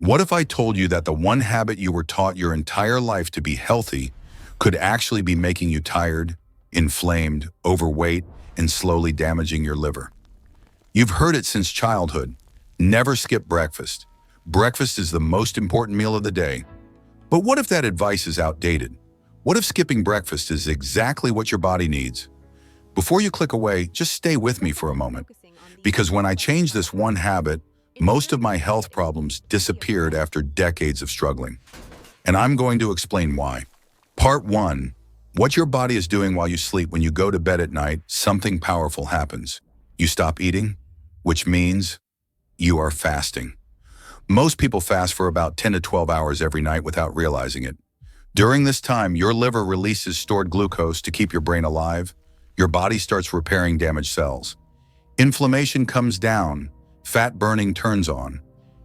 What if I told you that the one habit you were taught your entire life to be healthy could actually be making you tired, inflamed, overweight, and slowly damaging your liver? You've heard it since childhood. Never skip breakfast. Breakfast is the most important meal of the day. But what if that advice is outdated? What if skipping breakfast is exactly what your body needs? Before you click away, just stay with me for a moment. Because when I changed this one habit, most of my health problems disappeared after decades of struggling. And I'm going to explain why. Part 1. What your body is doing while you sleep. When you go to bed at night, something powerful happens. You stop eating, which means you are fasting. Most people fast for about 10 to 12 hours every night without realizing it. During this time, your liver releases stored glucose to keep your brain alive. Your body starts repairing damaged cells. Inflammation comes down, fat burning turns on,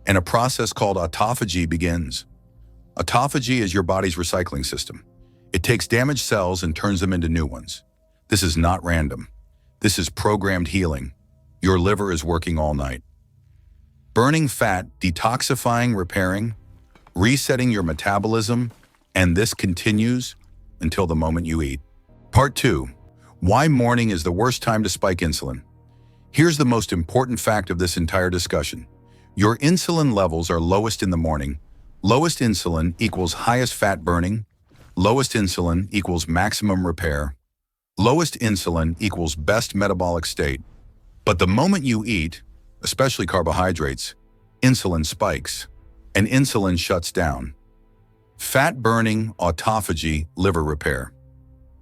and a process called autophagy begins. Autophagy is your body's recycling system. It takes damaged cells and turns them into new ones. This is not random. This is programmed healing. Your liver is working all night. Burning fat, detoxifying, repairing, resetting your metabolism, and this continues until the moment you eat. Part 2. Why morning is the worst time to spike insulin. Here's the most important fact of this entire discussion. Your insulin levels are lowest in the morning. Lowest insulin equals highest fat burning. Lowest insulin equals maximum repair. Lowest insulin equals best metabolic state. But the moment you eat, especially carbohydrates, insulin spikes, and insulin shuts down. Fat burning, autophagy, liver repair.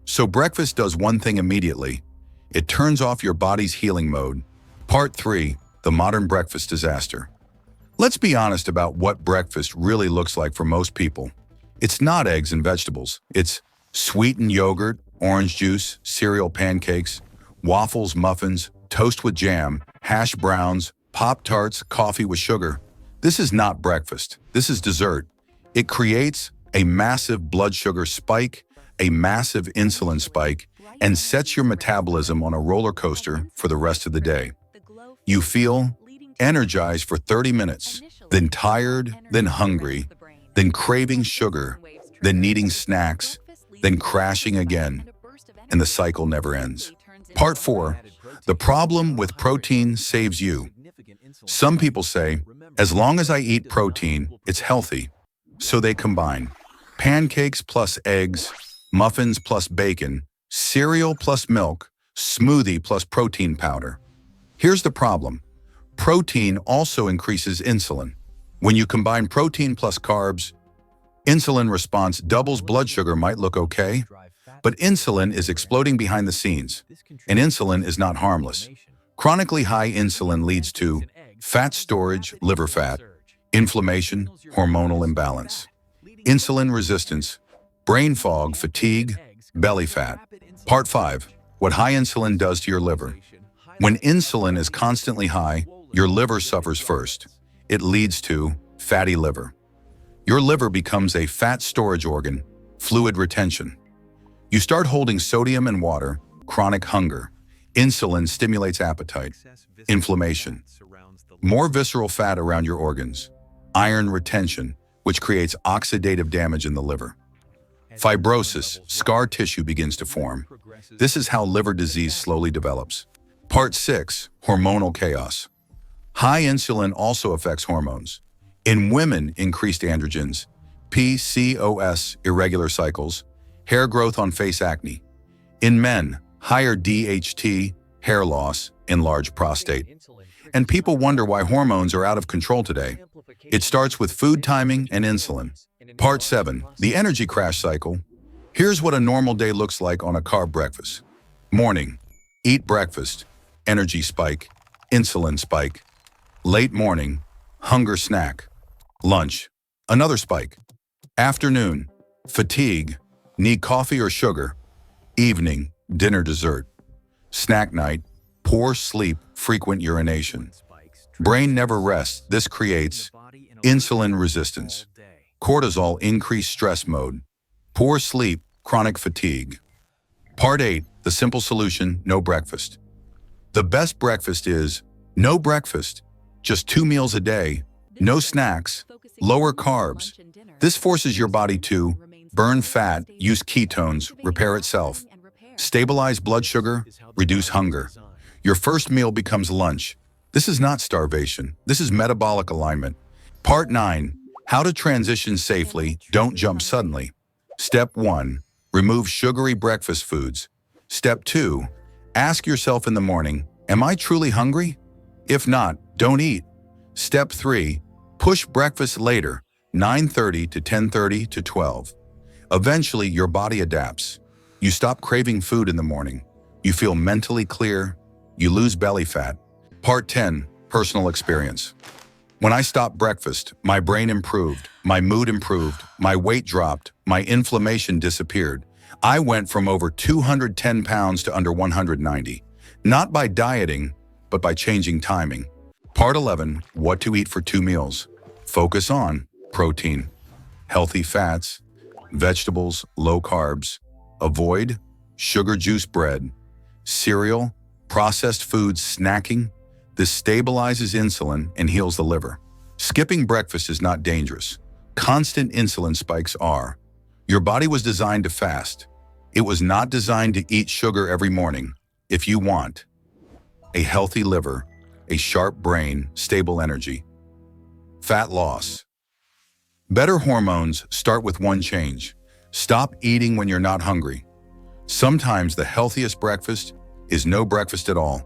So breakfast does one thing immediately. It turns off your body's healing mode. Part 3. The modern breakfast disaster. Let's be honest about what breakfast really looks like for most people. It's not eggs and vegetables. It's sweetened yogurt, orange juice, cereal pancakes, waffles, muffins, toast with jam, hash browns, Pop-Tarts, coffee with sugar. This is not breakfast. This is dessert. It creates a massive blood sugar spike, a massive insulin spike, and sets your metabolism on a roller coaster for the rest of the day. You feel energized for 30 minutes, then tired, then hungry, then craving sugar, then needing snacks, then crashing again, and the cycle never ends. Part 4. The problem with protein saves you. Some people say, as long as I eat protein, it's healthy. So they combine pancakes plus eggs, muffins plus bacon, cereal plus milk, smoothie plus protein powder. Here's the problem. Protein also increases insulin. When you combine protein plus carbs, insulin response doubles. Blood sugar might look okay, but insulin is exploding behind the scenes, and insulin is not harmless. Chronically high insulin leads to fat storage, liver fat, inflammation, hormonal imbalance, insulin resistance, brain fog, fatigue, belly fat. Part 5. What high insulin does to your liver. When insulin is constantly high, your liver suffers first. It leads to fatty liver. Your liver becomes a fat storage organ, fluid retention. You start holding sodium and water, chronic hunger. Insulin stimulates appetite, inflammation, more visceral fat around your organs, iron retention, which creates oxidative damage in the liver. Fibrosis, scar tissue begins to form. This is how liver disease slowly develops. Part 6. Hormonal chaos. High insulin also affects hormones. In women, increased androgens, PCOS, irregular cycles, hair growth on face acne. In men, higher DHT, hair loss, enlarged prostate. And people wonder why hormones are out of control today. It starts with food timing and insulin. Part 7. The energy crash cycle. Here's what a normal day looks like on a carb breakfast. Morning. Eat breakfast. Energy spike. Insulin spike. Late morning. Hunger snack. Lunch. Another spike. Afternoon. Fatigue. Need coffee or sugar. Evening. Dinner dessert. Snack night. Poor sleep. Frequent urination. Brain never rests. This creates insulin resistance. Cortisol, increased stress mode. Poor sleep. Chronic fatigue. Part 8. The simple solution, no breakfast. The best breakfast is no breakfast. Just 2 meals a day. No snacks, lower carbs. This forces your body to burn fat, use ketones, repair itself, stabilize blood sugar, reduce hunger. Your first meal becomes lunch. This is not starvation. This is metabolic alignment. Part 9. How to transition safely. Don't jump suddenly. Step 1. Remove sugary breakfast foods. Step 2. Ask yourself in the morning, am I truly hungry? If not, don't eat. Step 3. Push breakfast later, 9:30 to 10:30 to 12. Eventually, your body adapts. You stop craving food in the morning. You feel mentally clear. You lose belly fat. Part 10. Personal experience. When I stopped breakfast, my brain improved, my mood improved, my weight dropped, my inflammation disappeared. I went from over 210 pounds to under 190. Not by dieting, but by changing timing. Part 11. What to eat for 2 meals. Focus on protein, healthy fats, vegetables, low carbs. Avoid sugar juice bread, cereal, processed foods, snacking. This stabilizes insulin and heals the liver. Skipping breakfast is not dangerous. Constant insulin spikes are. Your body was designed to fast. It was not designed to eat sugar every morning. If you want a healthy liver, a sharp brain, stable energy, fat loss, better hormones, start with one change. Stop eating when you're not hungry. Sometimes the healthiest breakfast is no breakfast at all.